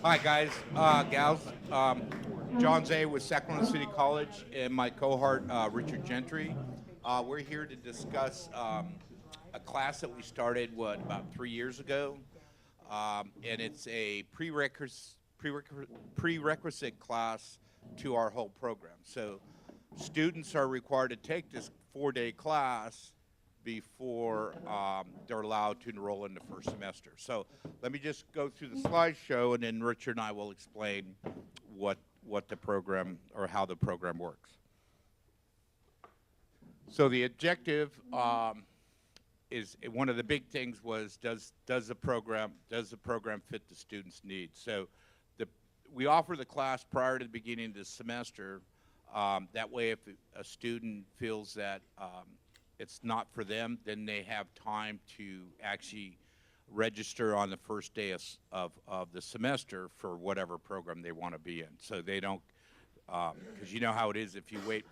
Hi, guys, gals. Jon Zeh with Sacramento City College and my cohort, Richard Gentry. We're here to discuss a class that we started, about 3 years ago. And it's a prerequisite class to our whole program. So students are required to take this 4-day class before they're allowed to enroll in the first semester. So let me just go through the slideshow, and then Richard and I will explain what the program or how the program works. So the objective is one of the big things was does the program fit the students' needs? So we offer the class prior to the beginning of the semester. That way, if a student feels that it's not for them, then they have time to actually register on the first day of the semester for whatever program they want to be in. So they don't, because you know how it is, if you wait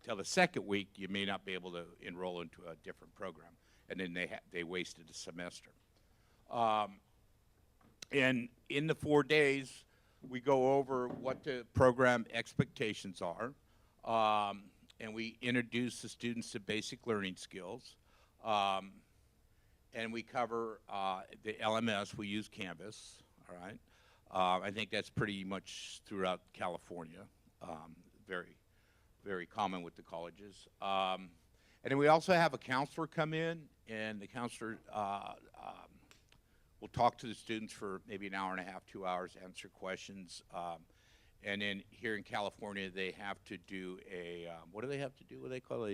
till the second week, you may not be able to enroll into a different program, and then they wasted a semester. And in the 4 days, we go over what the program expectations are. And we introduce the students to basic learning skills. And we cover the LMS. We use Canvas, all right? I think that's pretty much throughout California, very, very common with the colleges. And then we also have a counselor come in, and the counselor will talk to the students for maybe an hour and a half, 2 hours, answer questions. And then here in California, they have to do what do they have to do? What do they call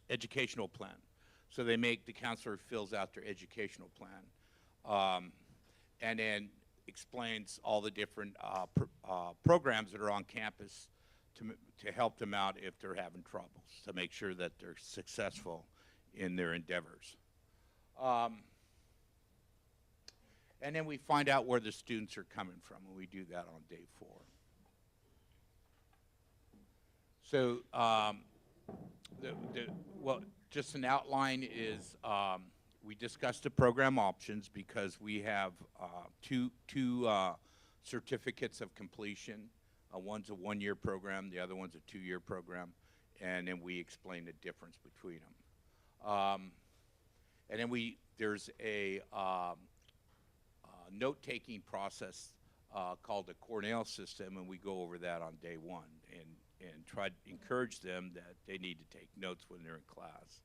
educational plan. So the counselor fills out their educational plan, and then explains all the different programs that are on campus to help them out if they're having troubles, to make sure that they're successful in their endeavors. And then we find out where the students are coming from, and we do that on day 4. So, just an outline is we discussed the program options because we have two certificates of completion. One's a 1-year program, the other one's a 2-year program, and then we explain the difference between them. And then there's a note-taking process called the Cornell system, and we go over that on day 1 and try to encourage them that they need to take notes when they're in class.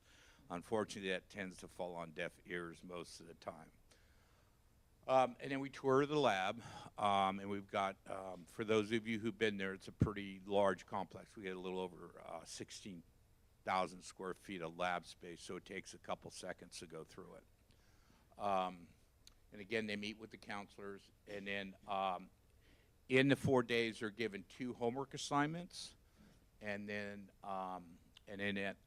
Unfortunately, that tends to fall on deaf ears most of the time. And then we tour the lab, and we've got, for those of you who've been there, it's a pretty large complex. We get a little over 16,000 square feet of lab space, so it takes a couple seconds to go through it. And again, they meet with the counselors, and then in the 4 days, they're given 2 homework assignments, and then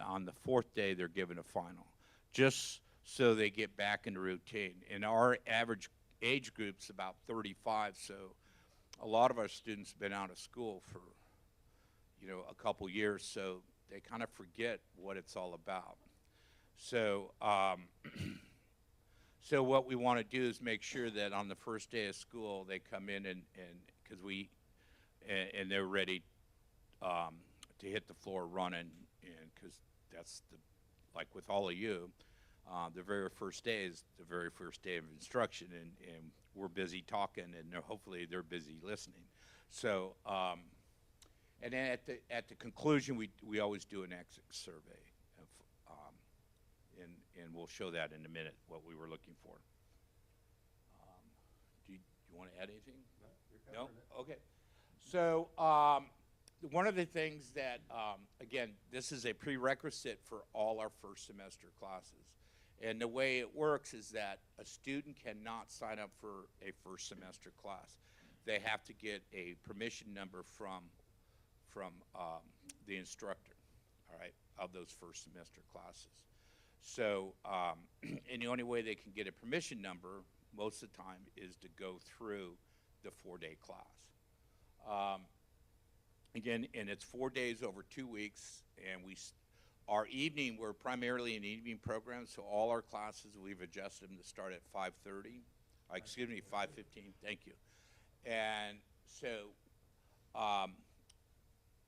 on the 4th day, they're given a final, just so they get back in the routine. And our average age group's about 35, so a lot of our students have been out of school for, a couple years, so they kind of forget what it's all about. So, so what we want to do is make sure that on the first day of school, they come in and they're ready to hit the floor running, and because that's like with all of you, the very first day is the very first day of instruction, and we're busy talking, and hopefully they're busy listening. So, and then at the conclusion, we always do an exit survey, and we'll show that in a minute what we were looking for. Do you want to add anything? No? Okay. So one of the things that, again, this is a prerequisite for all our first semester classes. And the way it works is that a student cannot sign up for a first semester class. They have to get a permission number from the instructor, all right, of those first semester classes. So, and the only way they can get a permission number most of the time is to go through the 4-day class. Again, and it's 4 days over 2 weeks, and we're primarily an evening program, so all our classes, we've adjusted them to start at 5:30, 5:15, thank you. And so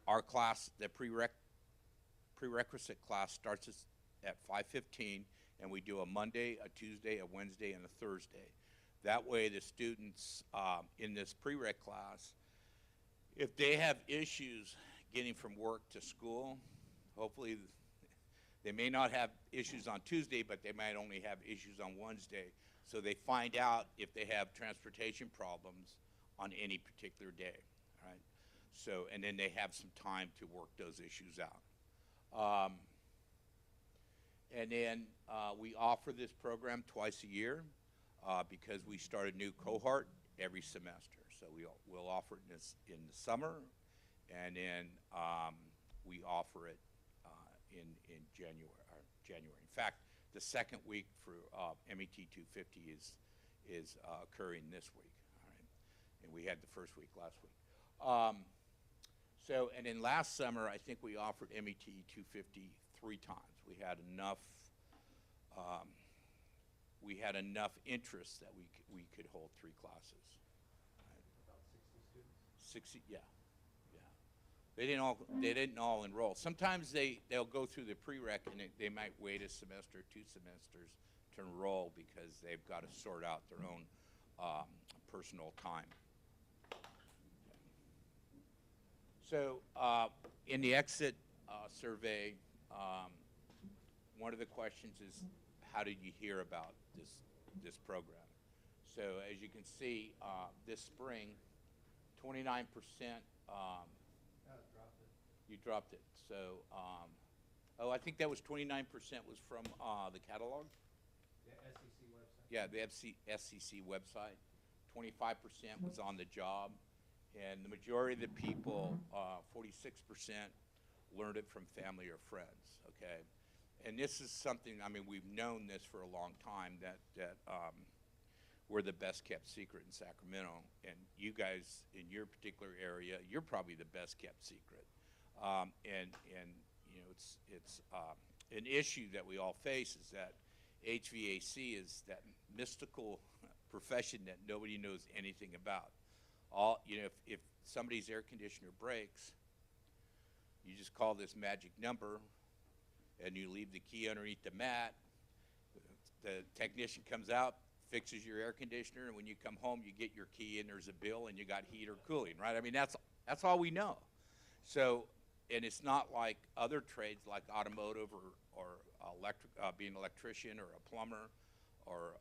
our class, the prerequisite class starts at 5:15, and we do a Monday, a Tuesday, a Wednesday, and a Thursday. That way the students in this prereq class, if they have issues getting from work to school, hopefully they may not have issues on Tuesday, but they might only have issues on Wednesday. So they find out if they have transportation problems on any particular day, right? So, and then they have some time to work those issues out. And then we offer this program twice a year because we start a new cohort every semester. So we'll offer it in the summer, and then we offer it in January. In fact, the second week for MET 250 is occurring this week. All right, and we had the first week last week. So, and then last summer, I think we offered MET 250 3 times. We had enough interest that we could hold 3 classes. Right. About 60 students? 60, yeah. They didn't all enroll. Sometimes they'll go through the prereq and they might wait a semester, 2 semesters to enroll because they've got to sort out their own personal time. So in the exit survey, one of the questions is, how did you hear about this program? So as you can see, this spring, 29%. You dropped it. So, I think that was 29% was from the catalog. The SEC website. Yeah, the SEC website. 25% was on the job, and the majority of the people, 46%, learned it from family or friends. Okay, and this is something. I mean, we've known this for a long time that we're the best kept secret in Sacramento, and you guys in your particular area, you're probably the best kept secret. And you know, it's an issue that we all face is that HVAC is that mystical profession that nobody knows anything about. If somebody's air conditioner breaks, you just call this magic number, and you leave the key underneath the mat. The technician comes out, fixes your air conditioner, and when you come home, you get your key, and there's a bill, and you got heat or cooling, right? I mean, that's all we know. So. And it's not like other trades like automotive or electric, being an electrician or a plumber or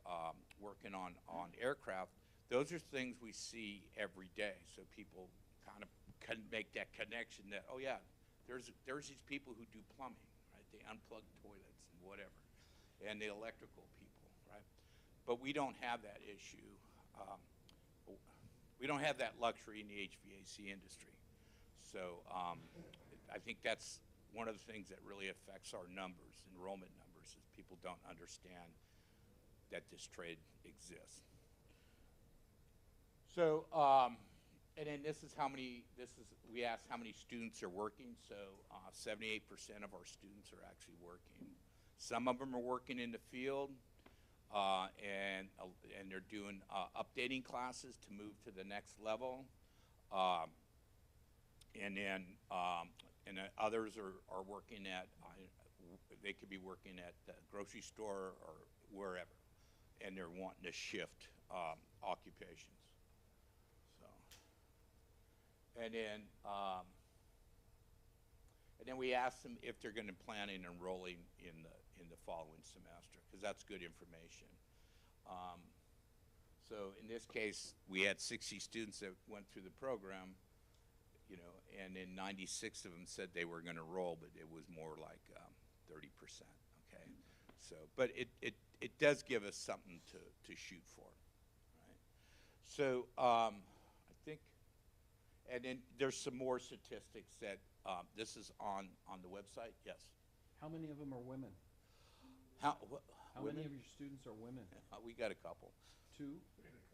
working on aircraft. Those are things we see every day. So people kind of can make that connection that, oh yeah, there's these people who do plumbing, right? They unplug toilets and whatever, and the electrical people, right? But we don't have that issue. We don't have that luxury in the HVAC industry. So. I think that's one of the things that really affects our numbers, enrollment numbers, is people don't understand that this trade exists. So, and then we asked how many students are working. So 78% of our students are actually working. Some of them are working in the field, and they're doing updating classes to move to the next level. And then others are working at, they could be working at the grocery store or wherever, and they're wanting to shift occupations. So, and then we asked them if they're going to plan on enrolling in the following semester, because that's good information. So in this case, we had 60 students that went through the program. You know, and then 96 of them said they were going to roll, but it was more like 30%. Okay, so but it does give us something to shoot for, right? So I think, and then there's some more statistics that this is on the website. Yes. How many of them are women? How many of your students are women? We got a couple. 2?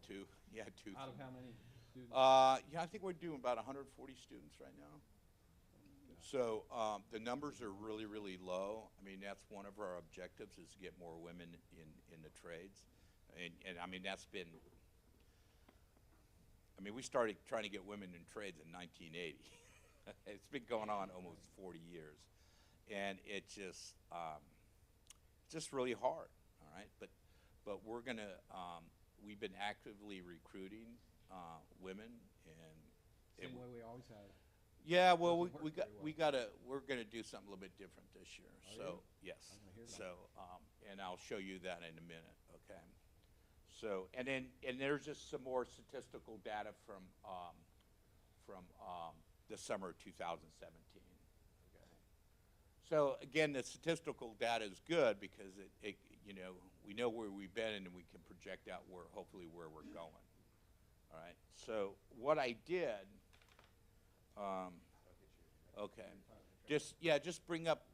2, yeah, 2. Out of how many students? Yeah, I think we're doing about 140 students right now. So the numbers are really, really low. I mean, that's one of our objectives, is to get more women in the trades. And I mean, that's been, I mean, we started trying to get women in trades in 1980. It's been going on almost 40 years. And it's just really hard, all right? But we're going to, we've been actively recruiting women. Same way we always have. Yeah, well, Doesn't work very well. we're gonna do something a little bit different this year. Are So, you? yes. I'm gonna hear that. So, and I'll show you that in a minute, okay? So, and there's just some more statistical data from the summer of 2017, okay? So, again, the statistical data is good because it, you know, we know where we've been and we can project out hopefully where we're going, all right? So, what I did, okay. Just bring up,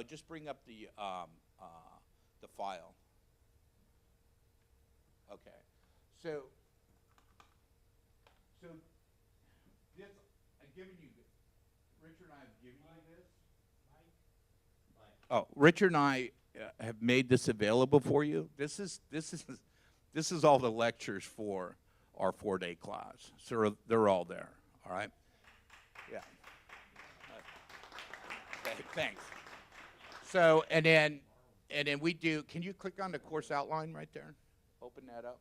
just bring up the file. Okay. So this, I've given you, Richard and I have given you this. Oh, Richard and I have made this available for you. This is all the lectures for our 4-day class. So they're all there, all right? Yeah. Okay, thanks. So, and then we do, can you click on the course outline right there? Open that up.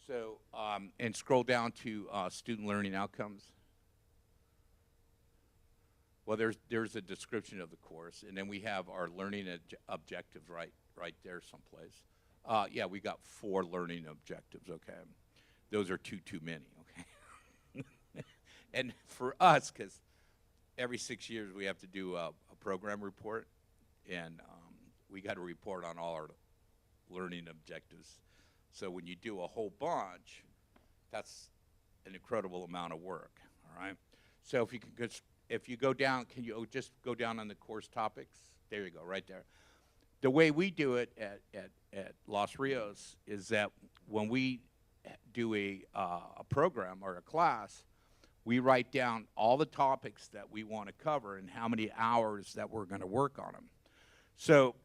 So, and scroll down to student learning outcomes. Well, there's a description of the course, and then we have our learning objectives right there someplace. Yeah, we got 4 learning objectives, okay? Those are too many, okay? And for us, because every 6 years we have to do a program report, and we got to report on all our learning objectives. So when you do a whole bunch, that's an incredible amount of work, all right? So if you go down, can you just go down on the course topics? There you go, right there. The way we do it at Los Rios is that when we do a program or a class, we write down all the topics that we want to cover and how many hours that we're going to work on them. So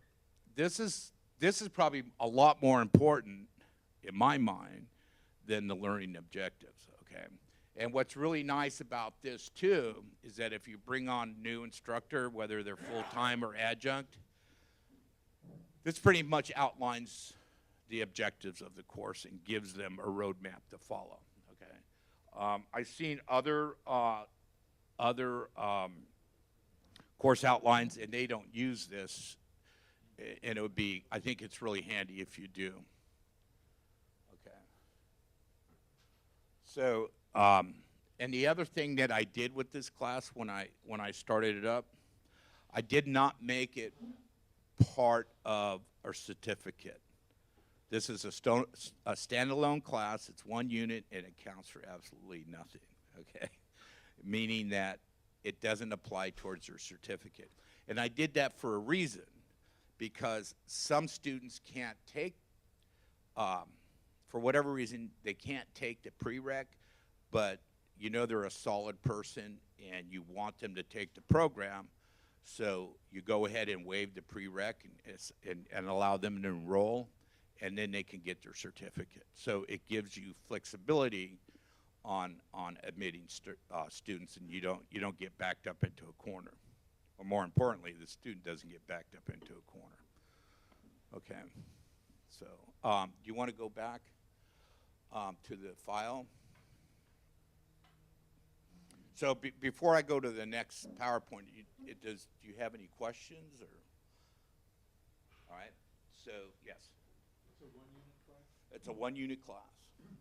this is probably a lot more important in my mind than the learning objectives, okay? And what's really nice about this too is that if you bring on new instructor, whether they're full-time or adjunct, this pretty much outlines the objectives of the course and gives them a roadmap to follow, okay? I've seen other course outlines, and they don't use this, and it would be, I think it's really handy if you do. Okay. So, and the other thing that I did with this class when I started it up, I did not make it part of our certificate. This is a standalone class. It's 1 unit, and it counts for absolutely nothing, okay? Meaning that it doesn't apply towards your certificate. And I did that for a reason, because some students can't take, for whatever reason, they can't take the prereq, but you know they're a solid person and you want them to take the program, so you go ahead and waive the prereq and allow them to enroll, and then they can get their certificate. So it gives you flexibility on admitting students, and you don't get backed up into a corner. Or more importantly, the student doesn't get backed up into a corner. Okay. So do you want to go back to the file? So before I go to the next PowerPoint, do you have any questions? Or? All right. So yes. It's a 1-unit class? It's a 1-unit class.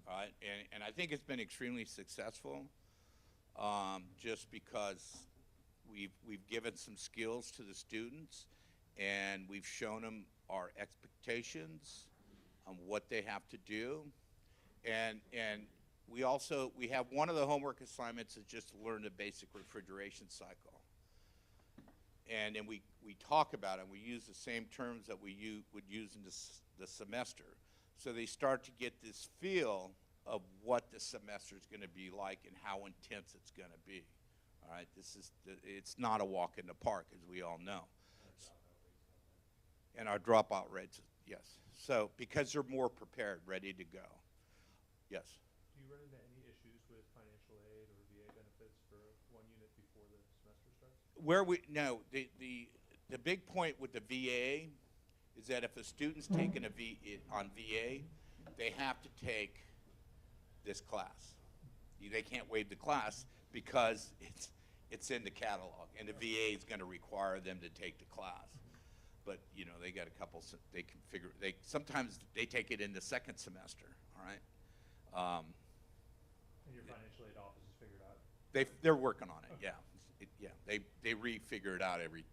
All right. And I think it's been extremely successful, just because we've given some skills to the students, and we've shown them our expectations on what they have to do, and we have one of the homework assignments is just to learn the basic refrigeration cycle, and then we talk about it. We use the same terms that we would use in the semester, so they start to get this feel of what the semester is going to be like and how intense it's going to be. All right, it's not a walk in the park, as we all know. And our dropout rates, yes. So, because they're more prepared, ready to go. Yes. Do you run into any issues with financial aid or VA benefits for one unit before the semester starts? No, the big point with the VA is that if a student's taking on VA, they have to take this class. They can't waive the class because it's in the catalog, and the VA is going to require them to take the class. But you know, they got a couple. They can figure. Sometimes they take it in the second semester. All right. And your financial aid office has figured out? They're working on it. Yeah. They refigure it out every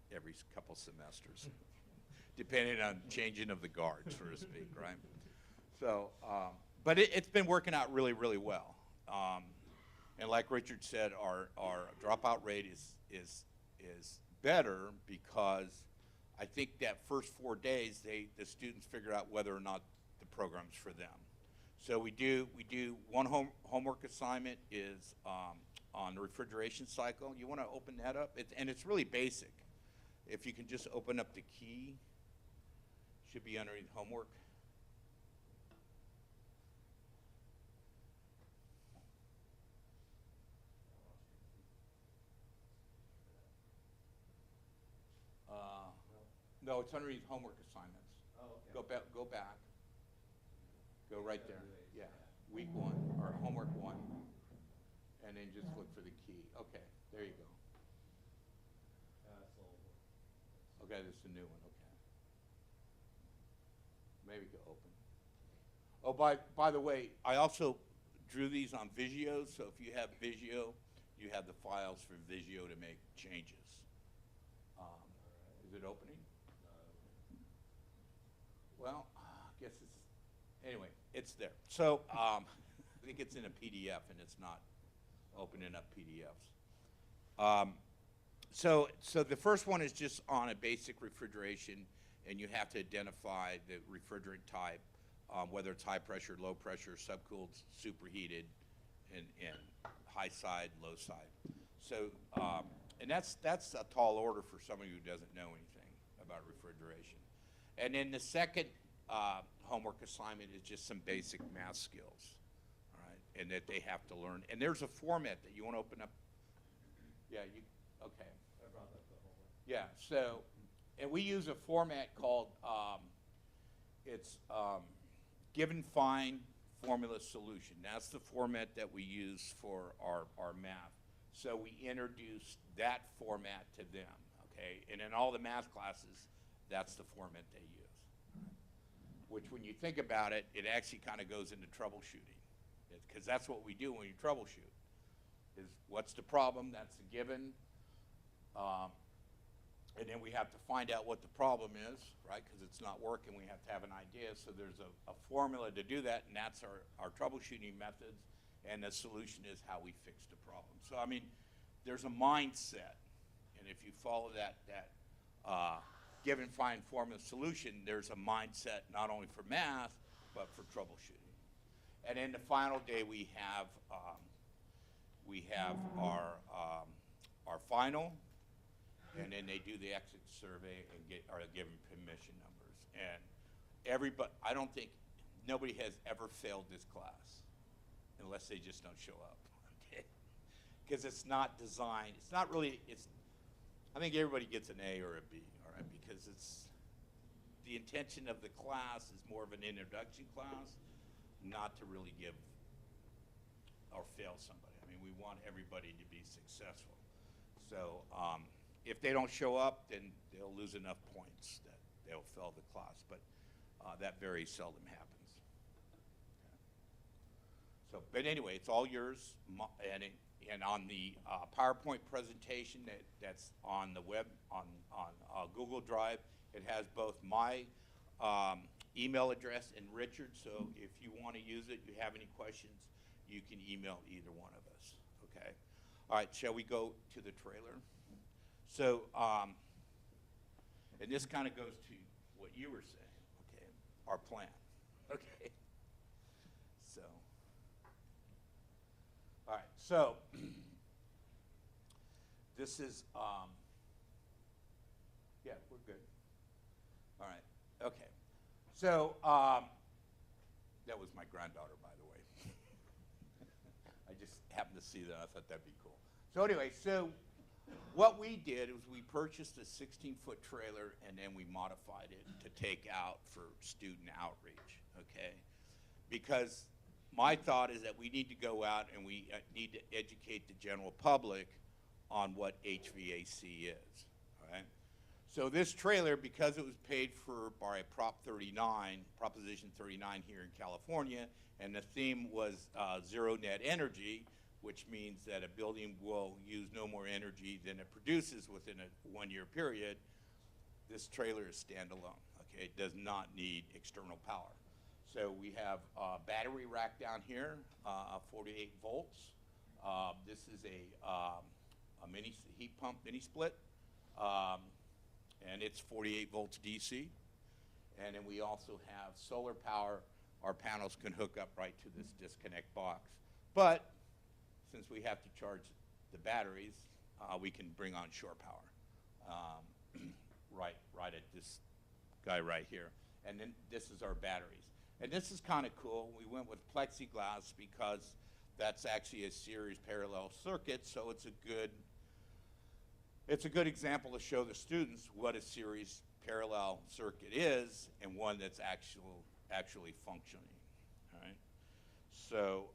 couple semesters, depending on changing of the guard, so to speak. Right. So, but it's been working out really, really well. And like Richard said, our dropout rate is better because I think that first 4 days the students figure out whether or not the program's for them. So we do one homework assignment is on the refrigeration cycle. You want to open that up? And it's really basic. If you can just open up the key, should be underneath homework. No, it's underneath homework assignments. Oh, okay. Go back. Go right there. Yeah. Week 1 or homework 1. And then just look for the key. Okay, there you go. That's all. Okay, this is a new one. Okay. Maybe go open. Oh, by the way, I also drew these on Visio, so if you have Visio, you have the files for Visio to make changes. Is it opening? Well, I guess anyway, it's there. So I think it's in a PDF and it's not opening up PDFs. So the first one is just on a basic refrigeration, and you have to identify the refrigerant type, whether it's high pressure, low pressure, subcooled, superheated, and high side, low side. So, and that's a tall order for somebody who doesn't know anything about refrigeration. And then the second homework assignment is just some basic math skills, all right, and that they have to learn. And there's a format that you want to open up. Yeah, okay. I brought up the homework. Yeah, so, and we use a format called, it's given fine formula solution. That's the format that we use for our math. So we introduced that format to them, okay? And in all the math classes, that's the format they use. Which, when you think about it, it actually kind of goes into troubleshooting, because that's what we do when you troubleshoot. Is what's the problem? That's a given. And then we have to find out what the problem is, right? Because it's not working. We have to have an idea. So there's a formula to do that, and that's our troubleshooting methods. And the solution is how we fix the problem. So I mean, there's a mindset, and if you follow that given fine formula solution, there's a mindset not only for math but for troubleshooting. And then the final day we have our final, and then they do the exit survey and are given permission numbers. And everybody, I don't think nobody has ever failed this class unless they just don't show up, okay? Because it's not designed, it's not really, I think everybody gets an A or a B, all right? Because the intention of the class is more of an introduction class, not to really give or fail somebody. I mean, we want everybody to be successful. So if they don't show up, then they'll lose enough points that they'll fail the class, but that very seldom happens. So, but anyway, it's all yours, and on the PowerPoint presentation that's on the web, on Google Drive, it has both my email address and Richard, so if you want to use it, you have any questions, you can email either one of us, okay? All right, shall we go to the trailer? So, and this kind of goes to what you were saying, okay, our plan, okay? So, all right, so this is, yeah, we're good. All right, okay. So that was my granddaughter, by the way. I just happened to see that. I thought that'd be cool. So anyway, so what we did was we purchased a 16-foot trailer and then we modified it to take out for student outreach, okay? Because my thought is that we need to go out and we need to educate the general public on what HVAC is, all right? So this trailer, because it was paid for by Proposition 39 here in California, and the theme was zero net energy, which means that a building will use no more energy than it produces within a 1-year period, this trailer is standalone, okay? It does not need external power. So we have a battery rack down here, 48 volts. This is a mini heat pump mini split, and it's 48 volts DC. And then we also have solar power. Our panels can hook up right to this disconnect box. But since we have to charge the batteries, we can bring on shore power right at this guy right here. And then this is our batteries. And this is kind of cool. We went with plexiglass because that's actually a series parallel circuit, so it's a good example to show the students what a series parallel circuit is and one that's actually functioning. All right. So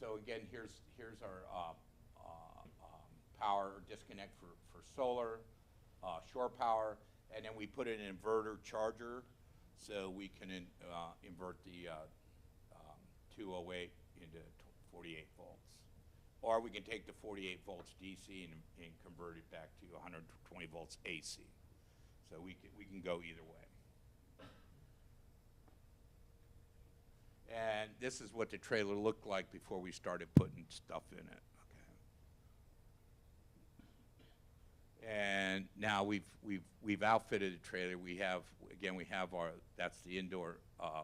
so again, here's our power disconnect for solar, shore power, and then we put an inverter charger so we can invert the 208 into 48 volts. Or we can take the 48 volts DC and convert it back to 120 volts AC. So we can go either way. And this is what the trailer looked like before we started putting stuff in it. Okay. And now we've outfitted the trailer. We have that's the indoor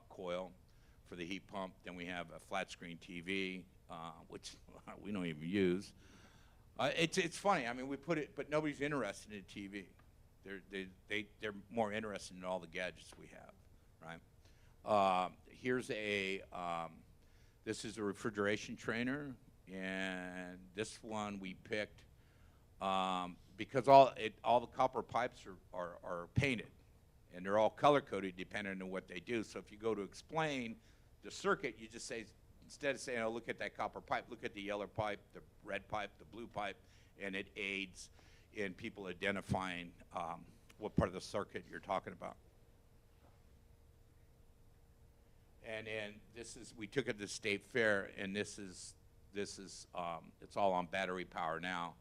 coil for the heat pump. Then we have a flat screen TV, which we don't even use. It's funny. I mean, we put it, but nobody's interested in a TV. They're more interested in all the gadgets we have, right? Here's this is a refrigeration trainer, and this one we picked because all the copper pipes are painted, and they're all color coded depending on what they do. So if you go to explain the circuit, you just say, instead of saying, oh, look at that copper pipe, look at the yellow pipe, the red pipe, the blue pipe, and it aids in people identifying what part of the circuit you're talking about. And then we took it to the State Fair, and this is it's all on battery power now.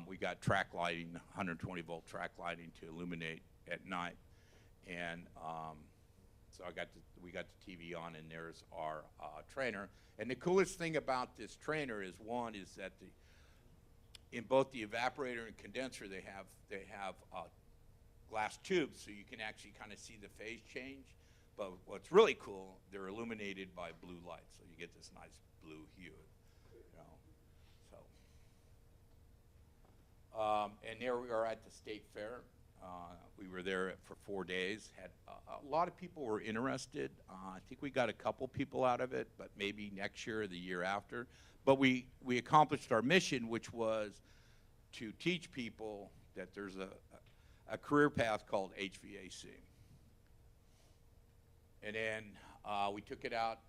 We got track lighting, 120 volt track lighting to illuminate at night, and so we got the TV on, and there's our trainer. And the coolest thing about this trainer is that in both the evaporator and condenser they have glass tubes, so you can actually kind of see the phase change. But what's really cool, they're illuminated by blue lights, so you get this nice blue hue. And there we are at the State Fair. We were there for 4 days. Had a lot of people were interested. I think we got a couple people out of it, but maybe next year or the year after. But we accomplished our mission, which was to teach people that there's a career path called HVAC. And then we took it out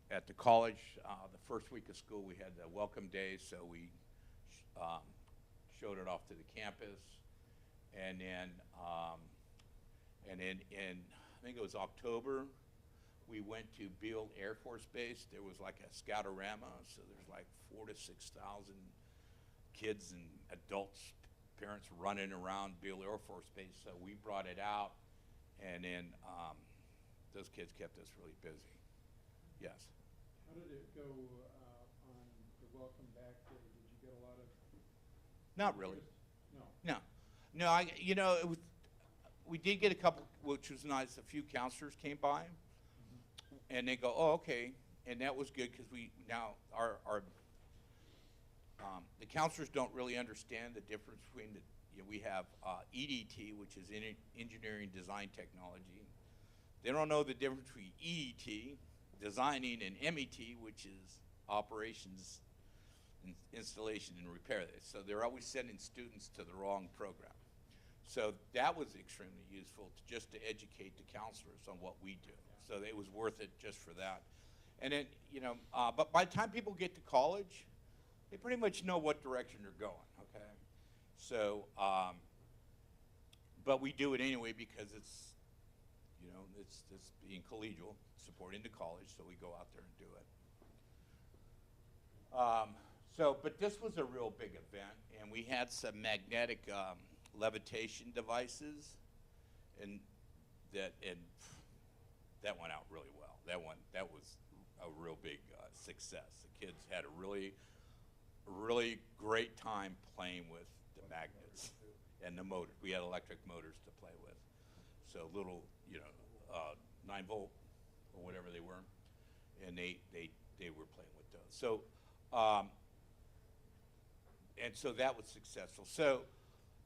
at the college. The first week of school, we had the welcome day, so we showed it off to the campus. And then in, I think it was October, we went to Beale Air Force Base. There was like a scoutorama, so there's like 4,000 to 6,000 kids and adults, parents running around Beale Air Force Base. So we brought it out, and then those kids kept us really busy. Yes. How did it go on the welcome back day? Did you get a lot of? Not really. No. No. We did get a couple, which was nice. A few counselors came by, and they go, "Oh, okay," and that was good because the counselors don't really understand the difference between we have EDT, which is engineering design technology. They don't know the difference between EDT, designing, and MET, which is operations, installation, and repair. So they're always sending students to the wrong program. So that was extremely useful just to educate the counselors on what we do. So it was worth it just for that. And then, but by the time people get to college, they pretty much know what direction they're going, okay? So, but we do it anyway because it's being collegial, supporting the college, so we go out there and do it. But this was a real big event, and we had some magnetic levitation devices, and that went out really well. That was a real big success. The kids had a really great time playing with the magnets and the motor. We had electric motors to play with, so little 9-volt or whatever they were, and they were playing with those. So and so that was successful. So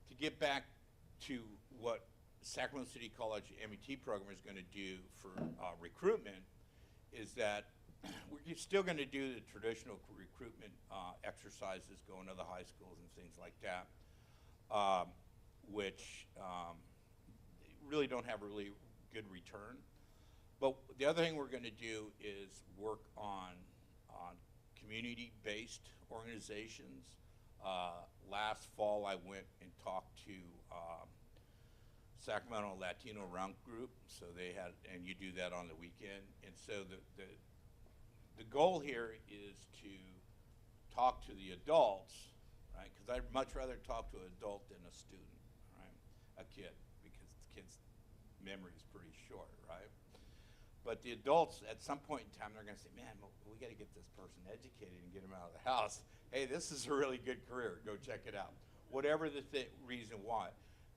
to get back to what Sacramento City College MET program is going to do for recruitment is that we're still going to do the traditional recruitment exercises, going to the high schools and things like that, which really don't have a really good return. But the other thing we're going to do is work on community-based organizations. Last fall, I went and talked to Sacramento Latino Round Group, so they had, and you do that on the weekend. And so the goal here is to talk to the adults, right? Because I'd much rather talk to an adult than a student, right? A kid, because the kid's memory is pretty short, right? But the adults, at some point in time, they're going to say, man, we got to get this person educated and get them out of the house. Hey, this is a really good career. Go check it out. Whatever the reason why,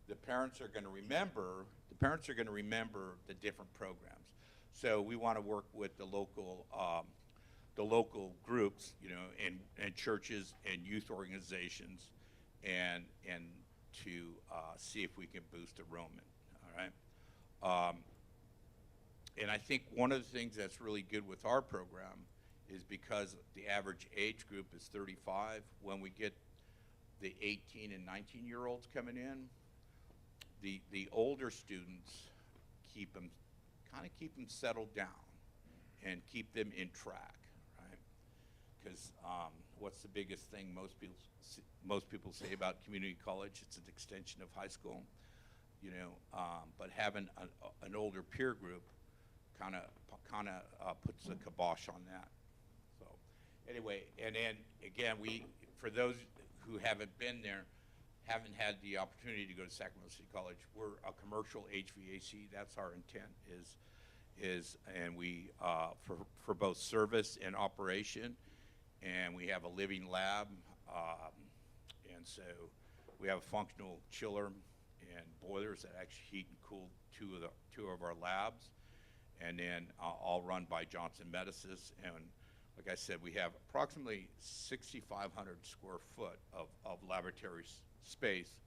the parents are going to remember. The parents are going to remember the different programs. So we want to work with the local groups, and churches and youth organizations, and to see if we can boost enrollment. All right. And I think one of the things that's really good with our program is because the average age group is 35. When we get the 18 and 19-year-olds coming in, the older students keep them settled down and keep them in track, right? Because what's the biggest thing most people say about community college? It's an extension of high school, but having an older peer group kind of puts the kibosh on that. So anyway, and then again, for those who haven't been there, haven't had the opportunity to go to Sacramento City College, we're a commercial HVAC. That's our intent and we for both service and operation, and we have a living lab, and so we have a functional chiller and boilers that actually heat and cool two of our labs. And then all run by Johnson Medicine. And like I said, we have approximately 6,500 square foot of laboratory space,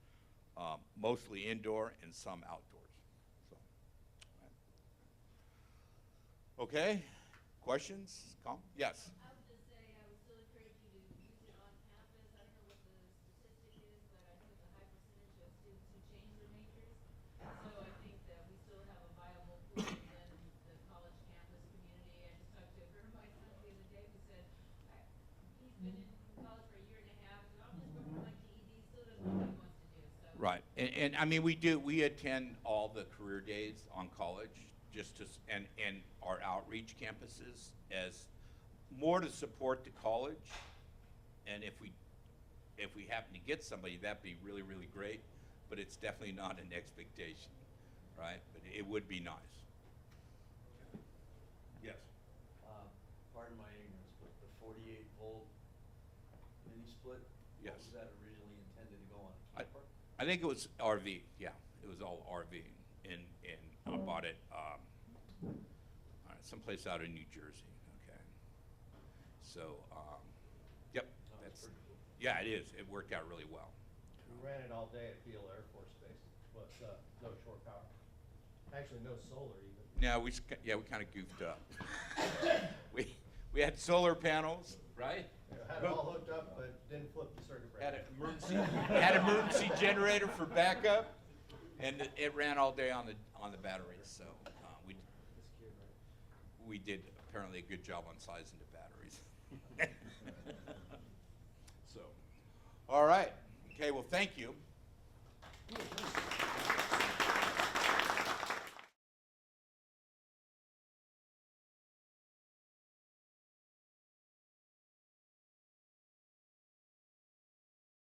mostly indoor and some outdoors. So, right. Okay, questions? Yes? I would just say I would still encourage you to use it on campus. I don't know what the statistic is, but I know it's a high percentage of students who change their majors. So I think that we still have a viable pool within the college campus community. I just talked to a friend of my son the other day who said he's been in college for a year and a half, and I'm just working on my GED, still doesn't know what he wants to do. So. Right, and I mean, we attend all the career days on college, and our outreach campuses as more to support the college. And if we happen to get somebody, that'd be really, really great, but it's definitely not an expectation, right? But it would be nice. Yes. Pardon my ignorance, but the 48-volt mini split? Yes. What was that originally intended to go on a camper? I think it was RV, yeah, it was all RV, and I bought it someplace out in New Jersey, okay? So, yep, That's pretty cool. yeah, it is, it worked out really well. Who ran it all day at Beale Air Force Base, but, no shore power. Actually, no solar even. Yeah, we kind of goofed up. We had solar panels, right? Had it all hooked up, but didn't flip the circuit breaker. Had an emergency generator for backup, and it ran all day on the batteries. So we did apparently a good job on sizing the batteries. So, all right. Okay. Well, thank you.